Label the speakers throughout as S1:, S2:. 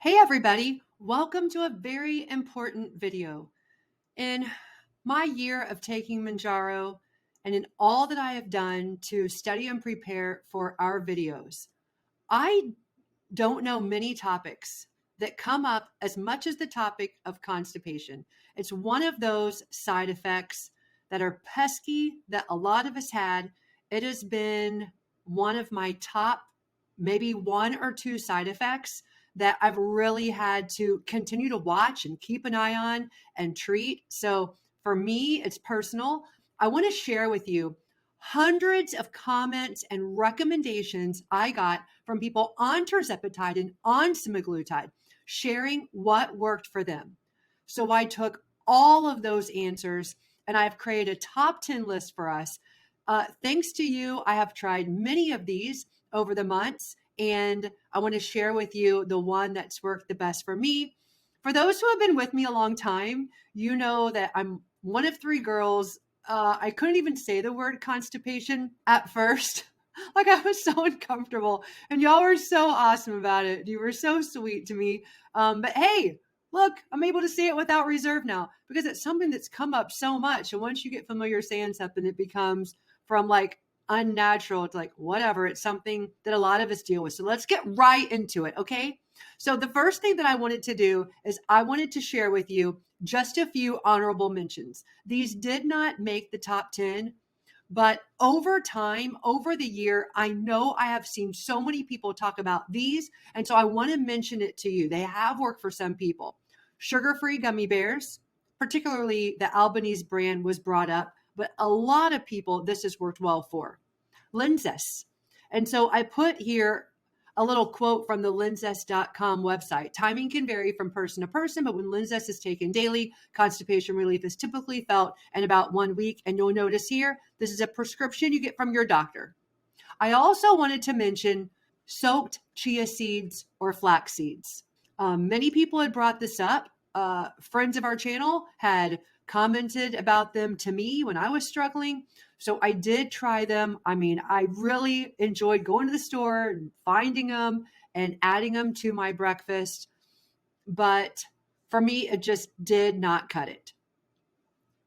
S1: Hey everybody, welcome to a very important video. In my year of taking Mounjaro and in all that I have done to study and prepare for our videos, I don't know many topics that come up as much as the topic of constipation. It's one of those side effects that are pesky that a lot of us had. It has been one of my top, maybe one or two side effects that I've really had to continue to watch and keep an eye on and treat. So for me, it's personal. I want to share with you hundreds of comments and recommendations I got from people on tirzepatide and on semaglutide, sharing what worked for them. So I took all of those answers and I've created a top 10 list for us. Thanks to you, I have tried many of these over the months, and I want to share with you the one that's worked the best for me. For those who have been with me a long time, you know that I'm one of three girls. I couldn't even say the word constipation at first. Like I was so uncomfortable, and y'all were so awesome about it. You were so sweet to me. But hey, look, I'm able to say it without reserve now because it's something that's come up so much. And once you get familiar saying something, it becomes from like unnatural to like whatever. It's something that a lot of us deal with. So let's get right into it, okay? So the first thing that I wanted to do is I wanted to share with you just a few honorable mentions. These did not make the top 10, but over time, over the year, I know I have seen so many people talk about these. And so I want to mention it to you. They have worked for some people. Sugar-free gummy bears, particularly the Albanese brand, was brought up, but a lot of people this has worked well for. Linzess. And so I put here a little quote from the linzess.com website. Timing can vary from person to person, but when Linzess is taken daily, constipation relief is typically felt in about 1 week. And you'll notice here, this is a prescription you get from your doctor. I also wanted to mention soaked chia seeds or flax seeds. Many people had brought this up. Friends of our channel had commented about them to me when I was struggling. So I did try them. I mean, I really enjoyed going to the store and finding them and adding them to my breakfast. But for me, it just did not cut it.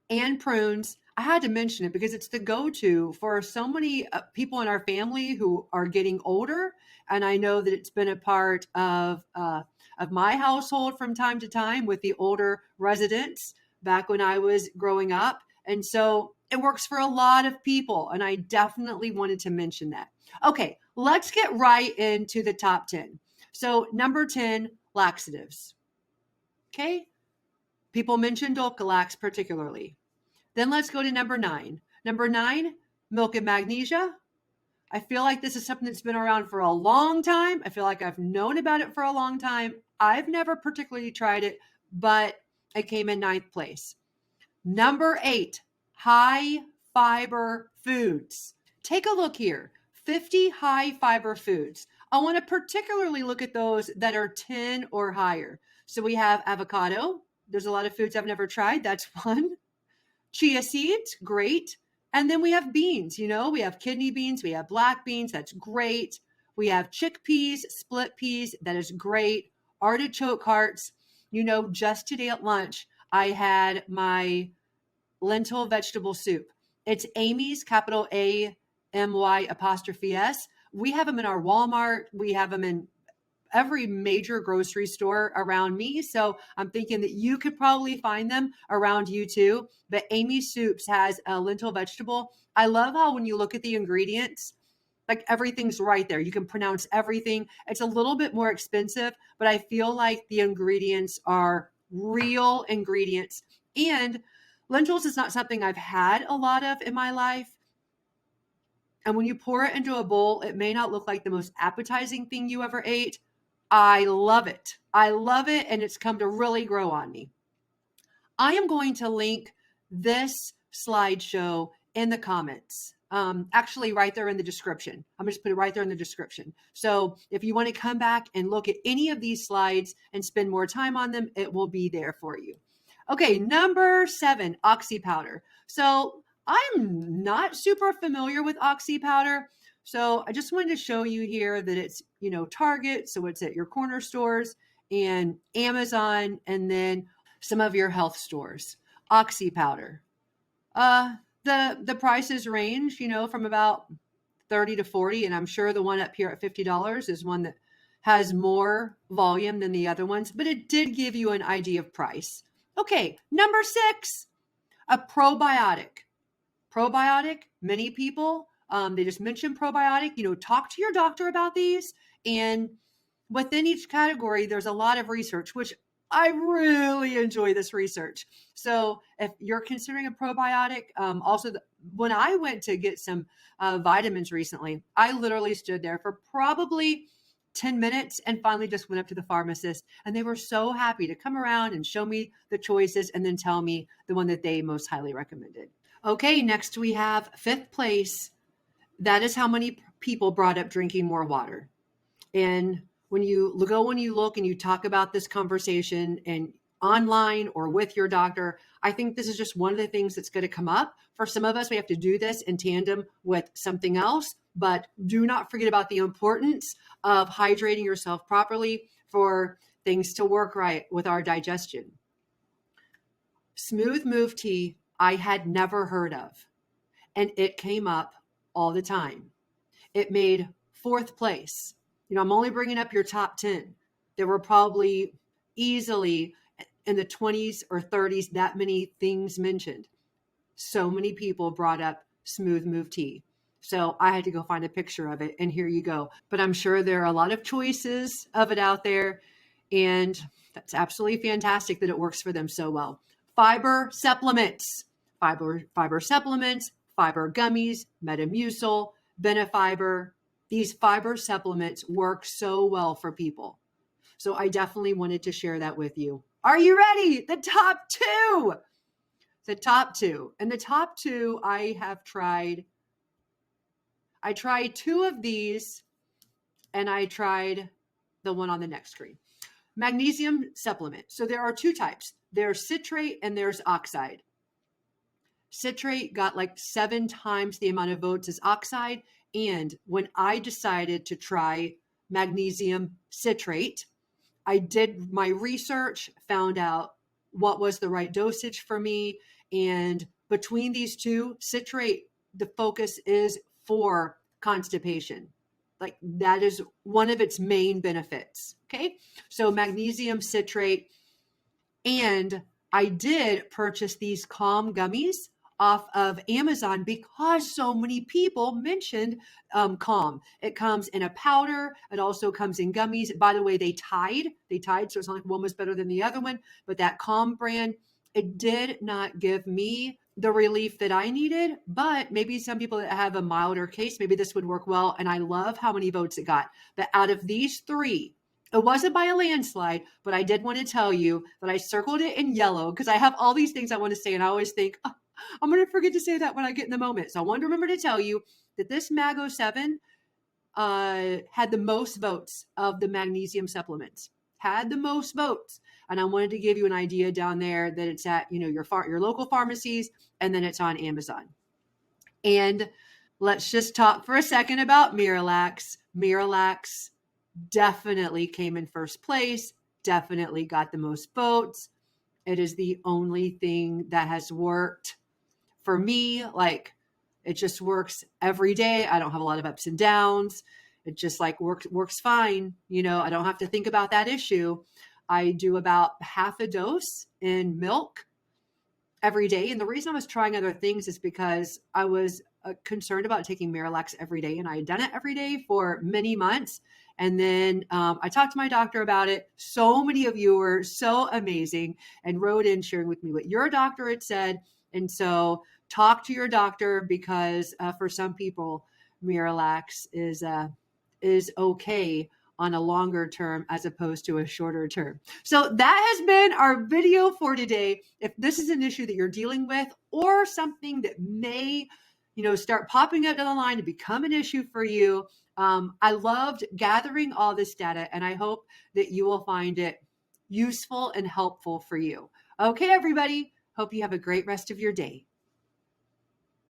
S1: And prunes, I had to mention it because it's the go-to for so many people in our family who are getting older. And I know that it's been a part of my household from time to time with the older residents back when I was growing up. And so it works for a lot of people. And I definitely wanted to mention that. Okay, let's get right into the top 10. So number 10, laxatives. Okay, people mentioned Dulcolax particularly. Then let's go to number 9. Number 9, milk and magnesia. I feel like this is something that's been around for a long time. I feel like I've known about it for a long time. I've never particularly tried it, but it came in 9th place. Number 8, high fiber foods. Take a look here. 50 high fiber foods. I want to particularly look at those that are 10 or higher. So we have avocado. There's a lot of foods I've never tried. That's one. Chia seeds, great. And then we have beans, we have kidney beans, we have black beans, that's great. We have chickpeas, split peas, that is great. Artichoke hearts, just today at lunch, I had my lentil vegetable soup. It's Amy's, capital AMY apostrophe S. We have them in our Walmart. We have them in every major grocery store around me. So I'm thinking that you could probably find them around you too. But Amy Soups has a lentil vegetable. I love how when you look at the ingredients, like everything's right there. You can pronounce everything. It's a little bit more expensive, but I feel like the ingredients are real ingredients. And lentils is not something I've had a lot of in my life. And when you pour it into a bowl, it may not look like the most appetizing thing you ever ate. I love it. I love it, and it's come to really grow on me. I am going to link this slideshow in the comments. Actually, right there in the description. I'm going to just put it right there in the description. So if you want to come back and look at any of these slides and spend more time on them, it will be there for you. Okay, number 7, oxy powder. So I'm not super familiar with oxy powder. So I just wanted to show you here that it's, Target. So it's at your corner stores. and Amazon, and then some of your health stores. Oxy powder. The prices range, from about 30 to 40, and I'm sure the one up here at $50 is one that has more volume than the other ones, but it did give you an idea of price. Okay, number 6, a probiotic. Probiotic, many people, they just mention probiotic. Talk to your doctor about these. And within each category, there's a lot of research, which I really enjoy this research. So if you're considering a probiotic, when I went to get some vitamins recently, I literally stood there for probably 10 minutes and finally just went up to the pharmacist, and they were so happy to come around and show me the choices and then tell me the one that they most highly recommended. Okay, next we have 5th place. That is how many people brought up drinking more water. And when you look and you talk about this conversation and online or with your doctor, I think this is just one of the things that's going to come up. For some of us, we have to do this in tandem with something else, but do not forget about the importance of hydrating yourself properly for things to work right with our digestion. Smooth Move tea, I had never heard of, and it came up all the time. It made 4th place. I'm only bringing up your top 10. There were probably easily in the 20s or 30s that many things mentioned. So many people brought up Smooth Move tea. So I had to go find a picture of it, and here you go. But I'm sure there are a lot of choices of it out there, and that's absolutely fantastic that it works for them so well. Fiber supplements, fiber supplements, fiber gummies, Metamucil, Benefiber. These fiber supplements work so well for people. So I definitely wanted to share that with you. Are you ready? The top 2. The top 2. And the top 2 I have tried. I tried 2 of these, and I tried the one on the next screen. Magnesium supplement. So there are 2 types. There's citrate and there's oxide. Citrate got like 7 times the amount of votes as oxide. And when I decided to try magnesium citrate, I did my research, found out what was the right dosage for me. And between these 2, citrate, the focus is for constipation. Like that is one of its main benefits. Okay. So magnesium citrate. And I did purchase these Calm gummies off of Amazon because so many people mentioned Calm. It comes in a powder. It also comes in gummies. By the way, they tied, so it's not like one was better than the other one, but that Calm brand, it did not give me the relief that I needed, but maybe some people that have a milder case, maybe this would work well. And I love how many votes it got. But out of these 3, it wasn't by a landslide, but I did want to tell you that I circled it in yellow because I have all these things I want to say, and I always think, oh, I'm going to forget to say that when I get in the moment. So I wanted to remember to tell you that this Mago 7 had the most votes of the magnesium supplements, had the most votes. And I wanted to give you an idea down there that it's at, your local pharmacies, and then it's on Amazon. And let's just talk for a second about Miralax. Miralax definitely came in first place, definitely got the most votes. It is the only thing that has worked for me. Like it just works every day. I don't have a lot of ups and downs. It just like works fine. I don't have to think about that issue. I do about half a dose in milk every day. And the reason I was trying other things is because I was concerned about taking Miralax every day, and I had done it every day for many months. And then I talked to my doctor about it. So many of you were so amazing and wrote in sharing with me what your doctor had said. And so talk to your doctor because for some people, Miralax is okay on a longer term as opposed to a shorter term. So that has been our video for today. If this is an issue that you're dealing with or something that may, start popping up down the line to become an issue for you, I loved gathering all this data, and I hope that you will find it useful and helpful for you. Okay, everybody. Hope you have a great rest of your day.